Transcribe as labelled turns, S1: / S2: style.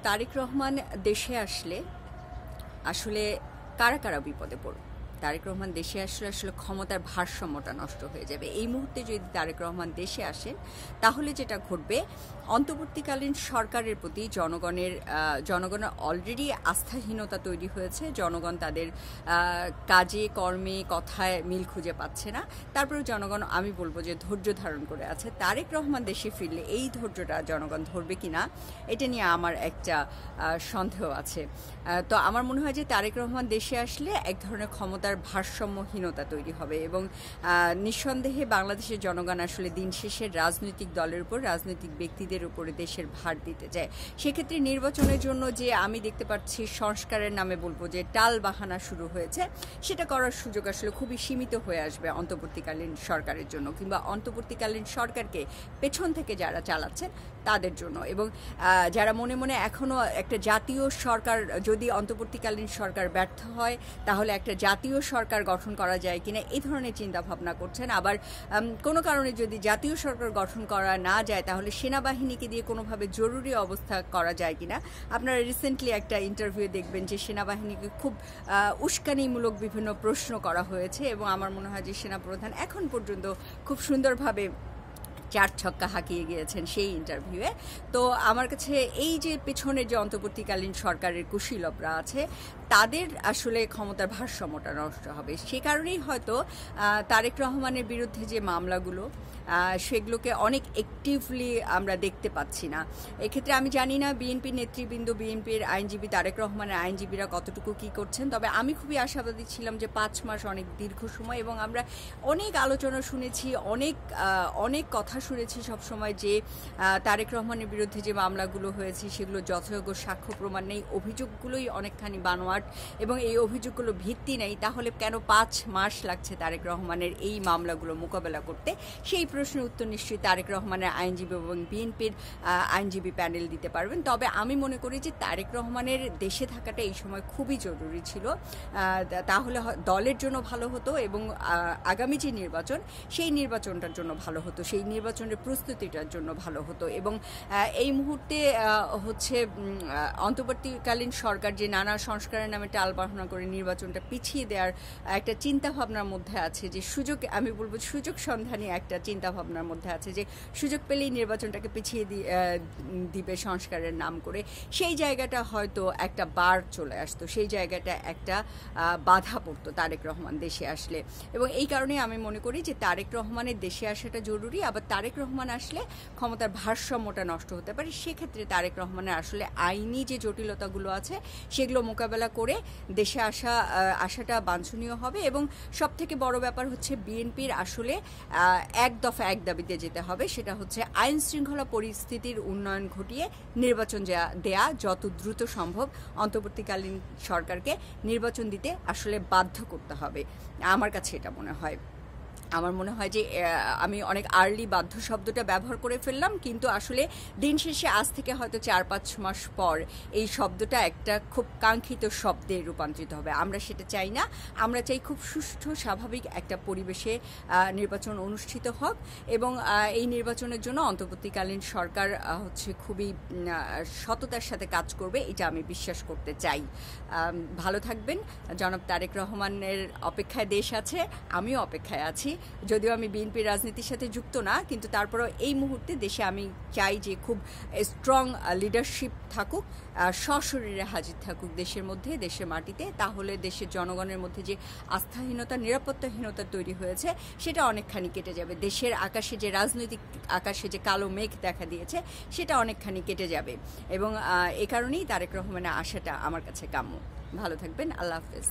S1: তারেক রহমান দেশে আসলে আসলে কারা কারা বিপদে পড়বে? তারেক রহমান দেশে আসলে আসলে ক্ষমতার ভারসাম্যটা নষ্ট হয়ে যাবে। এই মুহূর্তে যদি তারেক রহমান দেশে আসেন তাহলে যেটা ঘটবে, অন্তর্বর্তীকালীন সরকারের প্রতি জনগণের অলরেডি আস্থাহীনতা তৈরি হয়েছে। জনগণ তাদের কাজে কর্মে কথায় মিল খুঁজে পাচ্ছে না। তারপরে জনগণ, আমি বলবো যে ধৈর্য ধারণ করে আছে। তারেক রহমান দেশে ফিরলে এই ধৈর্যটা জনগণ ধরবে কিনা এটা নিয়ে আমার একটা সন্দেহ আছে। তো আমার মনে হয় যে তারেক রহমান দেশে আসলে এক ধরনের ক্ষমতার ভারসাম্যহীনতা তৈরি হবে এবং নিঃসন্দেহে বাংলাদেশের জনগণ আসলে দিন শেষে রাজনৈতিক দলের উপর, রাজনৈতিক ব্যক্তিদের উপরে দেশের ভার দিতে চায়। সেক্ষেত্রে নির্বাচনের জন্য যে আমি দেখতে পাচ্ছি সংস্কারের নামে বলবো যে টাল বাহানা শুরু হয়েছে, সেটা করার সুযোগ আসলে খুবই সীমিত হয়ে আসবে অন্তর্বর্তীকালীন সরকারের জন্য, কিংবা অন্তর্বর্তীকালীন সরকারকে পেছন থেকে যারা চালাচ্ছেন তাদের জন্য। এবং যারা মনে মনে এখনও একটা জাতীয় সরকার, যদি অন্তর্বর্তীকালীন সরকার ব্যর্থ হয় তাহলে একটা জাতীয় সরকার গঠন করা যায় কিনা এই ধরনের চিন্তা ভাবনা করছেন। আবার কোনো কারণে যদি জাতীয় সরকার গঠন করা না যায় তাহলে সেনাবাহিনীকে দিয়ে কোনোভাবে জরুরি অবস্থা করা যায় কিনা। আপনারা রিসেন্টলি একটা ইন্টারভিউ দেখবেন যে সেনাবাহিনীকে খুব উস্কানিমূলক বিভিন্ন প্রশ্ন করা হয়েছে এবং আমার মনে হয় যে সেনাপ্রধান এখন পর্যন্ত খুব সুন্দরভাবে 4 ছক্কা হাঁকিয়ে গিয়েছেন সেই ইন্টারভিউয়ে। তো আমার কাছে এই যে পেছনে যে অন্তর্বর্তীকালীন সরকারের কুশীলবরা আছে তাদের আসলে ক্ষমতার ভারসাম্যটা নষ্ট হবে। সে কারণেই হয়তো তারেক রহমানের বিরুদ্ধে যে মামলাগুলো সেগুলোকে অনেক অ্যাক্টিভলি আমরা দেখতে পাচ্ছি না। এক্ষেত্রে আমি জানি না বিএনপির নেতৃবৃন্দ, বিএনপির আইনজীবী, তারেক রহমানের আইনজীবীরা কতটুকু কি করছেন, তবে আমি খুবই আশাবাদী ছিলাম যে 5 মাস অনেক দীর্ঘ সময় এবং আমরা অনেক আলোচনা শুনেছি, অনেক কথা শুনেছি সবসময় যে তারেক রহমানের বিরুদ্ধে যে মামলাগুলো হয়েছে সেগুলো যথাযোগ্য সাক্ষ্য প্রমাণ নেই, অভিযোগগুলোই অনেকখানি বানোয়াট এবং এই অভিযোগগুলো ভিত্তি নেই। তাহলে কেন 5 মাস লাগছে তারেক রহমানের এই মামলাগুলো মোকাবেলা করতে? সেই প্রশ্নের উত্তর নিশ্চয়ই তারেক রহমানের আইনজীবী এবং বিএনপির আইনজীবী প্যানেল দিতে পারবেন। তবে আমি মনে করি যে তারেক রহমানের দেশে থাকাটা এই সময় খুবই জরুরি ছিল। তাহলে দলের জন্য ভালো হতো এবং আগামী যে নির্বাচন সেই নির্বাচনটার জন্য ভালো হতো, সেই নির্বাচনের প্রস্তুতিটার জন্য ভালো হতো। এবং এই মুহূর্তে হচ্ছে অন্তর্বর্তীকালীন সরকার যে নানা সংস্কারের নামে টাল বাহানা করে নির্বাচনটা পিছিয়ে দেওয়ার একটা চিন্তা ভাবনার মধ্যে আছে, যে সুযোগ, আমি বলবো সুযোগ সন্ধানী একটা চিন্তা ভাবনার মধ্যে আছে, যে সুযোগ পেলেই নির্বাচনটাকে পিছিয়ে দিবে সংস্কারের নাম করে। সেই জায়গাটা হয়তো একটা বার চলে আসতো, সেই জায়গাটা একটা বাধা পড়তো তারেক রহমান দেশে আসলে। এবং এই কারণে আমি মনে করি যে তারেক রহমানের দেশে আসাটা জরুরি। আবার তারেক রহমান আসলে ক্ষমতার ভারসাম্যটা নষ্ট হতে পারে। সেক্ষেত্রে তারেক রহমানের আসলে আইনি যে জটিলতাগুলো আছে সেগুলো মোকাবেলা করে দেশে আসাটা বাঞ্ছনীয় হবে। এবং সবথেকে বড় ব্যাপার হচ্ছে বিএনপির আসলে এক দফা এক দাবিতে যেতে হবে, সেটা হচ্ছে আইন শৃঙ্খলা পরিস্থিতির উন্নয়ন ঘটিয়ে নির্বাচন দেয়া যত দ্রুত সম্ভব অন্তর্বর্তীকালীন সরকারকে নির্বাচন দিতে আসলে বাধ্য করতে হবে। আমার কাছে এটা মনে হয়। আমার মনে হয় যে আমি অনেক আর্লি বাধ্য শব্দটা ব্যবহার করে ফেললাম, কিন্তু আসলে দিন শেষে আজ থেকে হয়তো 4-5 মাস পর এই শব্দটা একটা খুব কাঙ্ক্ষিত শব্দে রূপান্তরিত হবে। আমরা সেটা চাই না। আমরা চাই খুব সুষ্ঠু স্বাভাবিক একটা পরিবেশে নির্বাচন অনুষ্ঠিত হোক এবং এই নির্বাচনের জন্য অন্তর্বর্তীকালীন সরকার হচ্ছে খুবই সততার সাথে কাজ করবে, এটা আমি বিশ্বাস করতে চাই। ভালো থাকবেন। জনাব তারেক রহমানের অপেক্ষায় দেশ আছে, আমিও অপেক্ষায় আছি। যদিও আমি বিএনপির রাজনীতির সাথে যুক্ত না, কিন্তু তারপরেও এই মুহূর্তে দেশে আমি চাই যে খুব স্ট্রং লিডারশিপ থাকুক, সশরীরে হাজির থাকুক দেশের মধ্যে, দেশের মাটিতে। তাহলে দেশের জনগণের মধ্যে যে আস্থাহীনতা, নিরাপত্তাহীনতা তৈরি হয়েছে সেটা অনেকখানি কেটে যাবে। দেশের আকাশে যে রাজনৈতিক আকাশে যে কালো মেঘ দেখা দিয়েছে সেটা অনেকখানি কেটে যাবে। এবং এ কারণেই তারেক রহমানের আশাটা আমার কাছে কাম্য। ভালো থাকবেন। আল্লাহ হাফেজ।